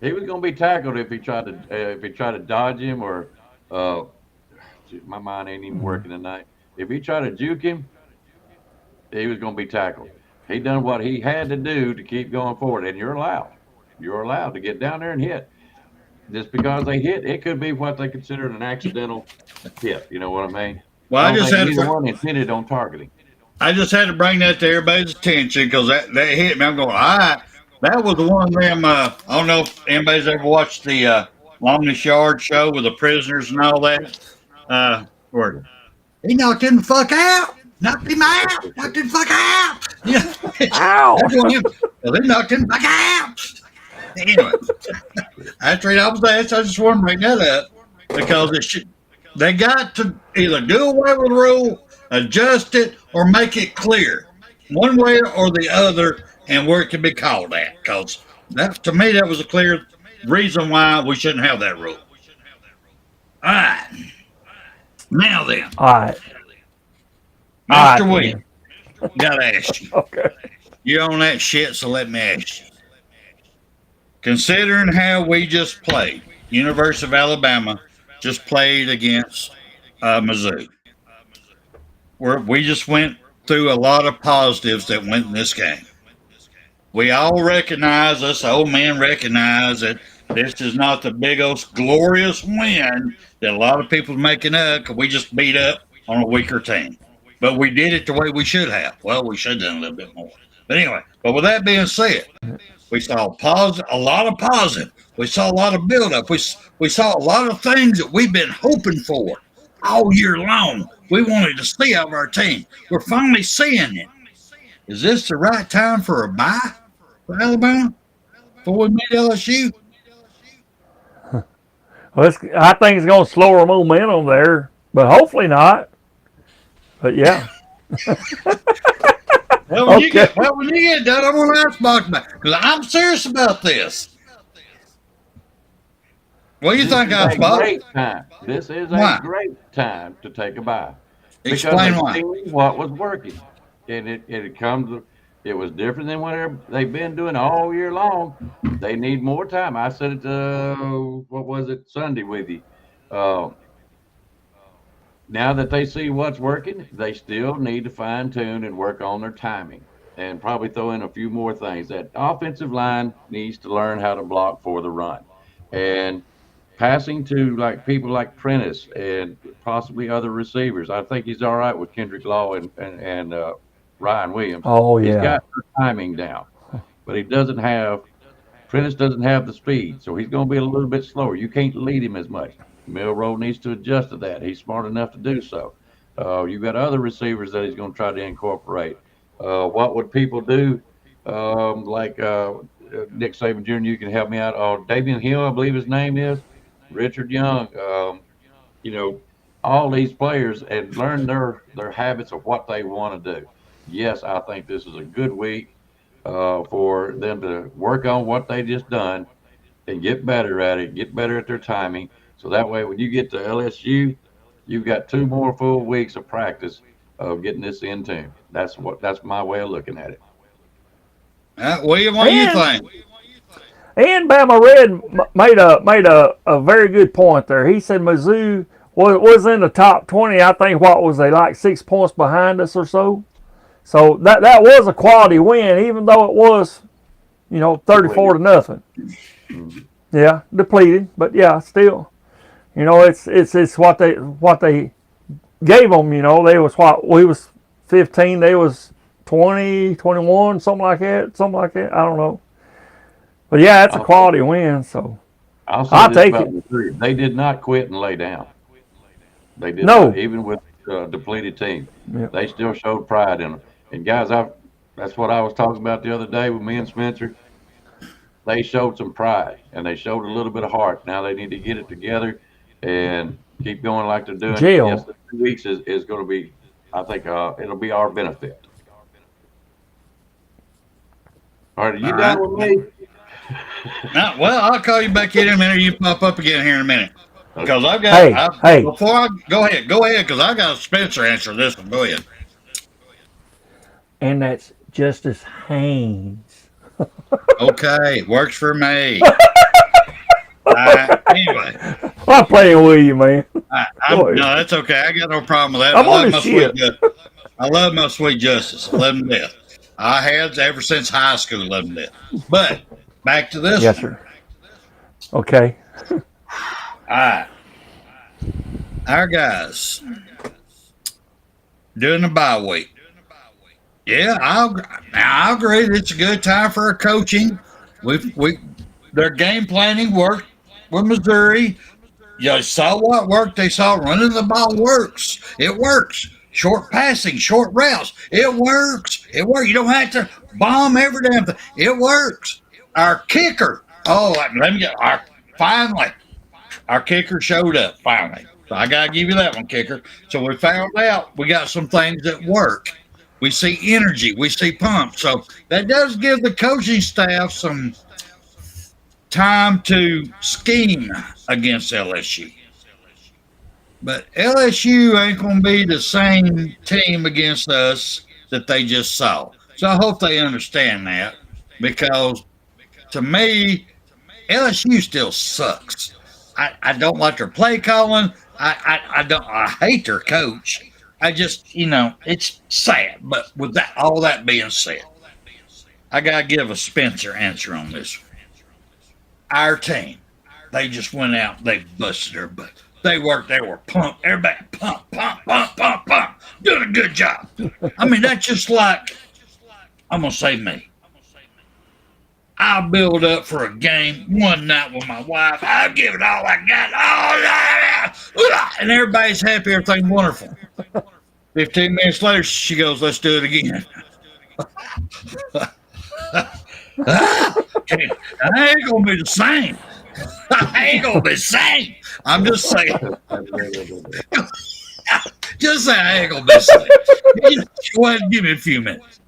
He was going to be tackled if he tried to dodge him or my mind ain't even working tonight. If he tried to juke him, he was going to be tackled. He done what he had to do to keep going forward, and you're allowed to get down there and hit. Just because they hit, it could be what they consider an accidental hit. You know what I mean? Well, I just had one intended on targeting. I just had to bring that to everybody's attention because that hit me. I'm going, all right. That was the one of them. I don't know if anybody's ever watched the Longest Yard show with the prisoners and all that. Where he knocked him the fuck out. Knocked him out. Knocked him the fuck out. Yeah. Ow. Well, they knocked him the fuck out. Anyway, after I was there, so I just want to bring that up because they got to either do away with the rule, adjust it, or make it clear one way or the other and where it can be called at. Because that, to me, that was a clear reason why we shouldn't have that rule. All right. Now then. All right. Mr. William, got to ask you. Okay. You're on that shit, so let me ask you. Considering how we just played, University of Alabama just played against Mizzou. We just went through a lot of positives that went in this game. We all recognize, us old men recognize that this is not the big old glorious win that a lot of people are making up because we just beat up on a weaker team. But we did it the way we should have. Well, we should have done a little bit more. But anyway, but with that being said, we saw a lot of positive. We saw a lot of buildup. We saw a lot of things that we've been hoping for all year long. We wanted to see out of our team. We're finally seeing it. Is this the right time for a bye for Alabama before we meet LSU? Well, I think it's going to slow our momentum there, but hopefully not. But yeah. Well, when you get done, I'm going to ask Buck about it because I'm serious about this. What do you think, Buck? This is a great time to take a bye. Explain why. What was working, and it was different than whatever they've been doing all year long. They need more time. I said it Sunday with you. Now that they see what's working, they still need to fine tune and work on their timing and probably throw in a few more things. That offensive line needs to learn how to block for the run and passing to like people like Prentice and possibly other receivers. I think he's all right with Kendrick Law and Ryan Williams. Oh, yeah. He's got the timing down, but Prentice doesn't have the speed, so he's going to be a little bit slower. You can't lead him as much. Milroe needs to adjust to that. He's smart enough to do so. You've got other receivers that he's going to try to incorporate. What would people do? Like Nick Saban Jr., you can help me out. Davian Hill, I believe his name is. Richard Young. All these players and learn their habits of what they want to do. Yes, I think this is a good week for them to work on what they just done and get better at it, get better at their timing. So that way, when you get to LSU, you've got 2 more full weeks of practice of getting this in tune. That's my way of looking at it. William, what do you think? And Bama Red made a very good point there. He said Mizzou was in the top 20. I think what was they like 6 points behind us or so. So that was a quality win, even though it was, 34-0. Yeah, depleted, but yeah, still. It's what they gave them. They was we was 15, they was 20, 21, something like that. I don't know, but yeah, it's a quality win. So I'll take it. They did not quit and lay down. They did not, even with a depleted team. Yep. They still showed pride in them. And guys, that's what I was talking about the other day with me and Spencer. They showed some pride and they showed a little bit of heart. Now they need to get it together and keep going like they're doing. Yes, the 2 weeks is going to be, I think it'll be our benefit. All right, are you done with me? Well, I'll call you back in a minute. You pop up again here in a minute. Because I've got, before I go ahead, because I got a Spencer answer this one. Go ahead. And that's Justice Haynes. Okay, works for me. Anyway. I'm playing with you, man. No, that's okay. I got no problem with that. I love my sweet Justice. I love him to death. I have ever since high school, love him to death. But back to this. Yes, sir. Okay. All right. Our guys doing the bye week. Yeah, I agree. It's a good time for coaching. Their game planning worked with Missouri. You saw what worked. They saw running the ball works. It works. Short passing, short routes. It works. It works. You don't have to bomb every damn thing. It works. Our kicker. Finally, our kicker showed up. Finally, so I gotta give you that one, kicker. So we found out we got some things that work. We see energy. We see pump. So that does give the coaching staff some time to scheme against LSU. But LSU ain't going to be the same team against us that they just saw. So I hope they understand that, because to me, LSU still sucks. I don't like their play calling. I hate their coach. I just, it's sad. But with that, all that being said, I gotta give a Spencer answer on this. Our team, they just went out, they busted their butt. They worked, they were pumped, everybody pump, doing a good job. I mean, that's just like, I'm gonna say me. I build up for a game one night with my wife. I'll give it all I got. And everybody's happy, everything's wonderful. 15 minutes later, she goes, let's do it again. I ain't gonna be the same. I ain't gonna be the same. I'm just saying. Just say I ain't gonna be the same. Go ahead and give me a few minutes.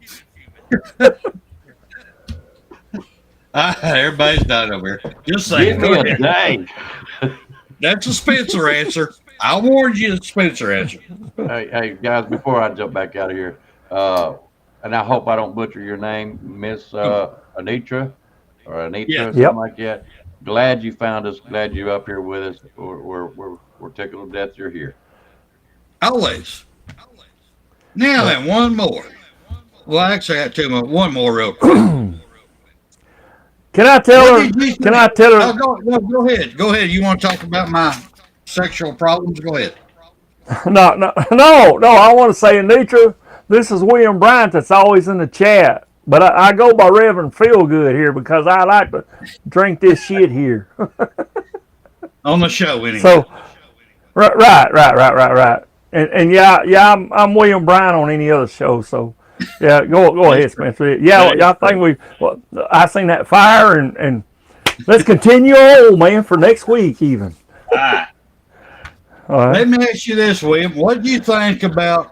Everybody's done over here. Just saying. Give me a day. That's a Spencer answer. I warned you, the Spencer answer. Hey, guys, before I jump back out of here, and I hope I don't butcher your name, Miss Anitra or Anitra, Yeah. something like that. Glad you found us. Glad you're up here with us. We're tickled to death you're here. Always. Now then, one more. Well, actually, I have two more. One more real quick. Can I tell her? Can I tell her? Oh, go ahead. Go ahead. You want to talk about my sexual problems? Go ahead. No. I want to say, Anitra, this is William Bryant that's always in the chat. But I go by Reverend Feelgood here because I like to drink this shit here. On the show, anyway. So, right. And yeah, I'm William Bryant on any other show. So, yeah, go ahead, Spencer. Yeah, I think I seen that fire and let's continue on, man, for next week even. All right. Let me ask you this, William. What do you think about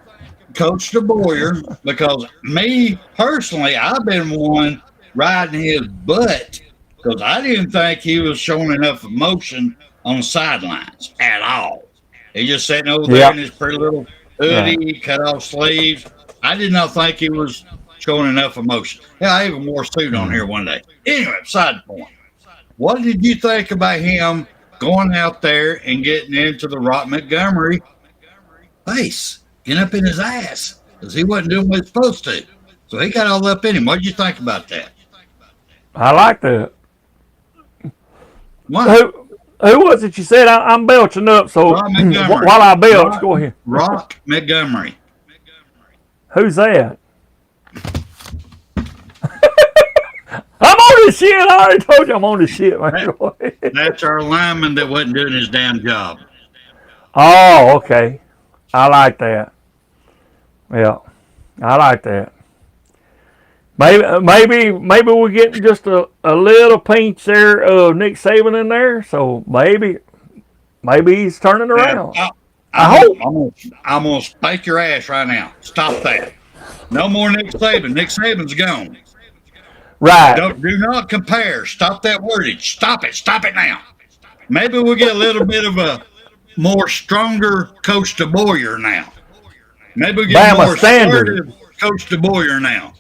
Coach DeBoyer? Because me personally, I've been one riding his butt because I didn't think he was showing enough emotion on the sidelines at all. He just sitting over there in his pretty little hoodie, cut off sleeves. I did not think he was showing enough emotion. Yeah, I even wore a suit on here one day. Anyway, side point. What did you think about him going out there and getting into the Rock Montgomery face, getting up in his ass, because he wasn't doing what he was supposed to. So he got all up in him. What did you think about that? I like that. What? Who was it you said? I'm belching up, so while I belch, go ahead. Rock Montgomery. Who's that? I'm on this shit. I already told you I'm on this shit, man. That's our lineman that wasn't doing his damn job. Oh, okay. I like that. Yeah, I like that. Maybe we're getting just a little pinch there of Nick Saban in there. So maybe he's turning around. I hope. I'm gonna spank your ass right now. Stop that. No more Nick Saban. Nick Saban's gone. Right. Do not compare. Stop that wordage. Stop it. Stop it now. Maybe we'll get a little bit of a more stronger Coach DeBoyer now. Maybe we'll get BAMA more assertive Coach DeBoyer now.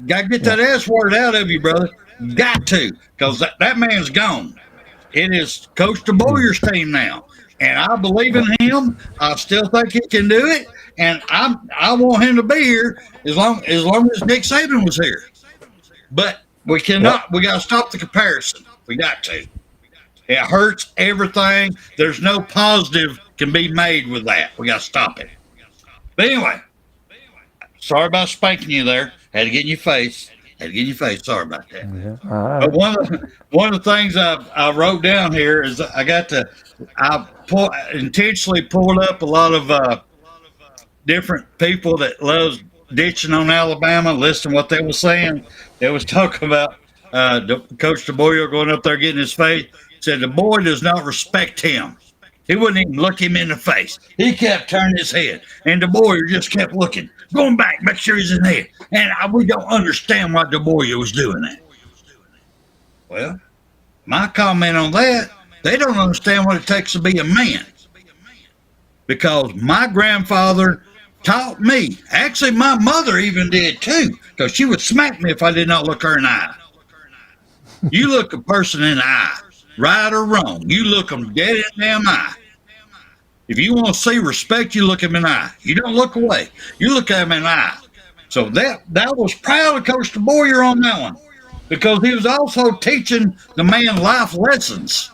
Gotta get that S word out of you, brother. Got to, because that man's gone. It is Coach DeBoyer's team now. And I believe in him. I still think he can do it. And I want him to be here as long as Nick Saban was here. But we cannot. We got to stop the comparison. We got to. It hurts everything. There's no positive can be made with that. We got to stop it. But anyway, sorry about spanking you there. Had to get in your face. Sorry about that. Yeah. Right. But one of the things I wrote down here is I intentionally pulled up a lot of different people that loves ditching on Alabama. Listen to what they were saying. They was talking about Coach DeBoyer going up there getting his face. Said the boy does not respect him. He wouldn't even look him in the face. He kept turning his head, and DeBoyer just kept looking, going back, make sure he's in there. And we don't understand why DeBoyer was doing that. Well, my comment on that, they don't understand what it takes to be a man. Because my grandfather taught me. Actually, my mother even did too, because she would smack me if I did not look her in the eye. You look a person in the eye. right or wrong. You look them dead in the damn eye. If you want to see respect, you look them in the eye. You don't look away. You look at them in the eye. So that was proud of Coach DeBoyer on that one, because he was also teaching the man life lessons.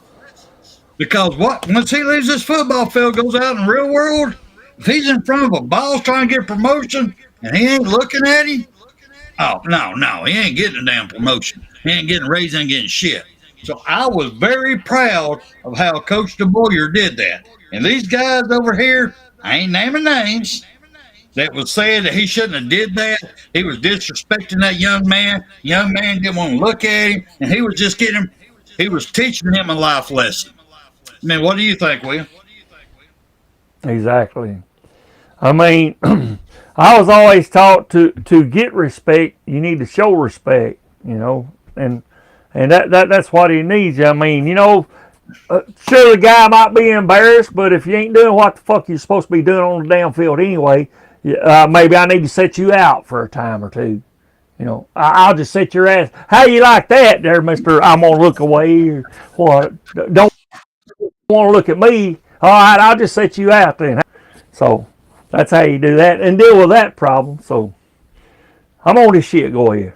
Because once he leaves this football field, goes out in the real world, if he's in front of a boss trying to get promotion and he ain't looking at him, oh, no, he ain't getting a damn promotion. He ain't getting raised, ain't getting shit. So I was very proud of how Coach DeBoyer did that. And these guys over here, I ain't naming names, that was saying that he shouldn't have did that. He was disrespecting that young man. Young man didn't want to look at him, and he was just he was teaching him a life lesson. I mean, what do you think, Will? Exactly. I mean, I was always taught to get respect, you need to show respect, and that's what he needs. I mean, sure, the guy might be embarrassed, but if you ain't doing what the fuck you're supposed to be doing on the damn field anyway, maybe I need to set you out for a time or two. I'll just set your ass. How you like that there, mister? I'm going to look away or what? Don't want to look at me. All right, I'll just set you out then. So that's how you do that and deal with that problem. So I'm on this shit. Go ahead.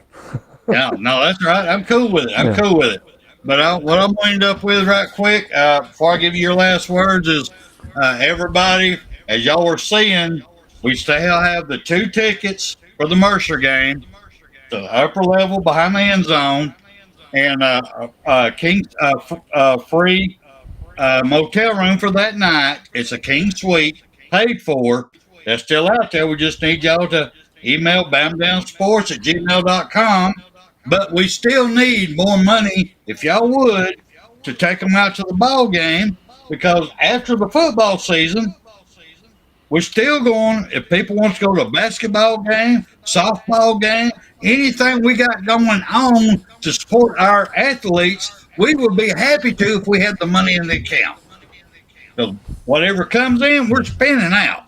Yeah, no, that's right. I'm cool with it. Cool with it. But what I'm going to end up with right quick, before I give you your last words, is everybody, as y'all were seeing, we still have the 2 tickets for the Mercer game, the upper level behind the end zone, and free motel room for that night. It's a king suite, paid for. That's still out there. We just need y'all to email bamdownsports@gmail.com. But we still need more money, if y'all would, to take them out to the ball game, because after the football season, we're still going. If people want to go to a basketball game, softball game, anything we got going on to support our athletes, we would be happy to if we had the money in the account. So whatever comes in, we're spending out.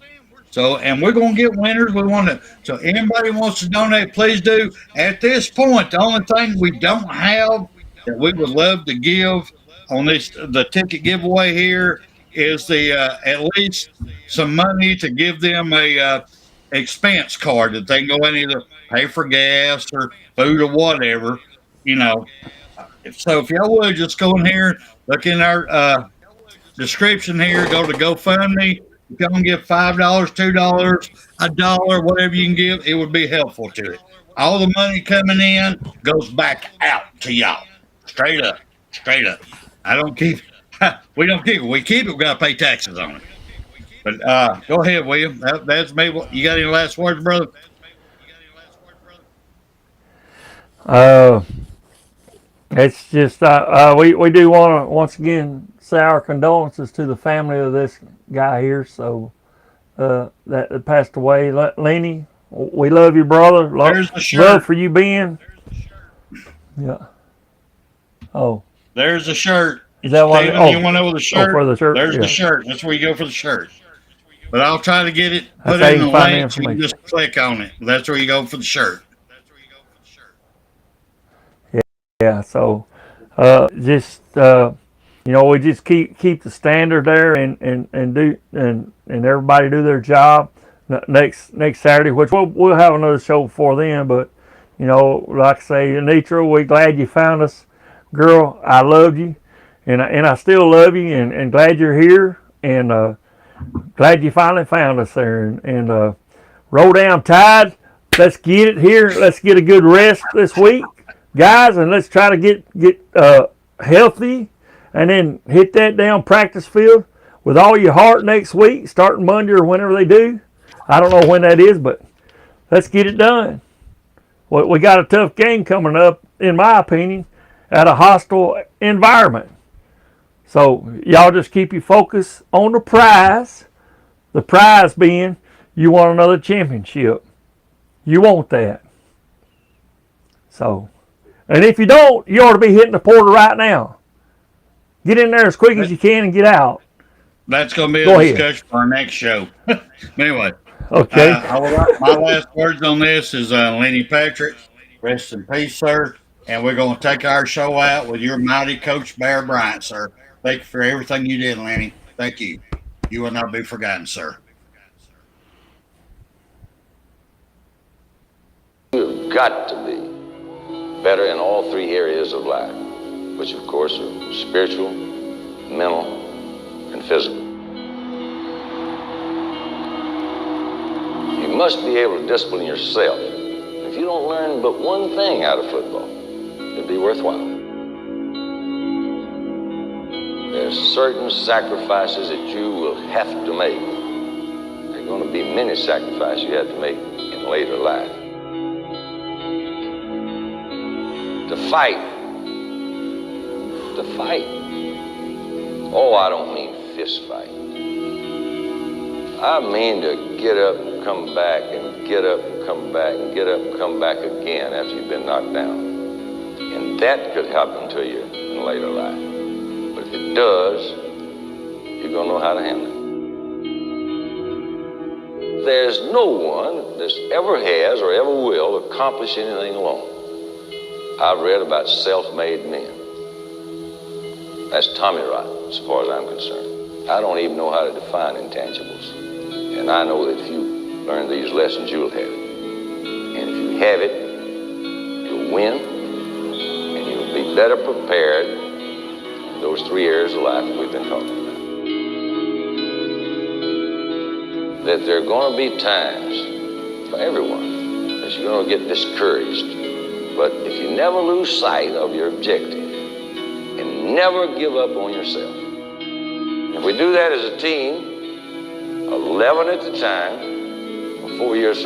So, and we're going to get winners. We want to. So, anybody wants to donate, please do. At this point, the only thing we don't have that we would love to give on the ticket giveaway here is the at least some money to give them a expense card that they can go and either pay for gas or food or whatever. So if y'all would just go in here, look in our description here, go to GoFundMe. If y'all can give $5, $2, $1, whatever you can give, it would be helpful to it. All the money coming in goes back out to y'all. Straight up. I don't keep we don't keep it. We keep it, we gotta pay taxes on it. But go ahead, William. That's me. You got any last words, brother? It's just we do want to once again say our condolences to the family of this guy here. So that passed away. Linnie, we love you, brother. Love for you being. Yeah. Oh. There's the shirt. Is that what? Steven, you want to know the shirt? For the shirt. There's the shirt. That's where you go for the shirt. But I'll try to get it put in the link. So you can just click on it. That's where you go for the shirt. Yeah. So, just we just keep the standard there and everybody do their job. Next Saturday, which we'll have another show before then. But like I say, Anitra, we're glad you found us, girl. I loved you, and I still love you, and glad you're here, and glad you finally found us there. And roll down Tide. Let's get it here. Let's get a good rest this week, guys, and let's try to get healthy, and then hit that down practice field with all your heart next week, starting Monday or whenever they do. I don't know when that is, but let's get it done. We got a tough game coming up, in my opinion, at a hostile environment. So y'all just keep your focus on the prize. The prize being you want another championship. You want that. So, and if you don't, you ought to be hitting the portal right now. Get in there as quick as you can and get out. That's going to be a discussion for our next show. Anyway. Okay. My last words on this is Linnie Patrick. Rest in peace, sir. And we're going to take our show out with your mighty Coach Bear Bryant, sir. Thank you for everything you did, Linnie. Thank you. You will not be forgotten, sir. You've got to be better in all three areas of life, which of course are spiritual, mental, and physical. You must be able to discipline yourself. If you don't learn but one thing out of football, it'll be worthwhile. There's certain sacrifices that you will have to make. There are going to be many sacrifices you have to make in later life. To fight. Oh, I don't mean fist fight. I mean to get up and come back and get up and come back and get up and come back again after you've been knocked down. And that could happen to you in later life. But if it does, you're going to know how to handle it. There's no one that ever has or ever will accomplish anything alone. I've read about self-made men. That's Tommy rot, as far as I'm concerned. I don't even know how to define intangibles. And I know that if you learn these lessons, you'll have it. And if you have it, you'll win, and you'll be better prepared in those three areas of life that we've been talking about. That there are going to be times for everyone that you're going to get discouraged. But if you never lose sight of your objective and never give up on yourself, if we do that as a team, 11 at a time, for 4 years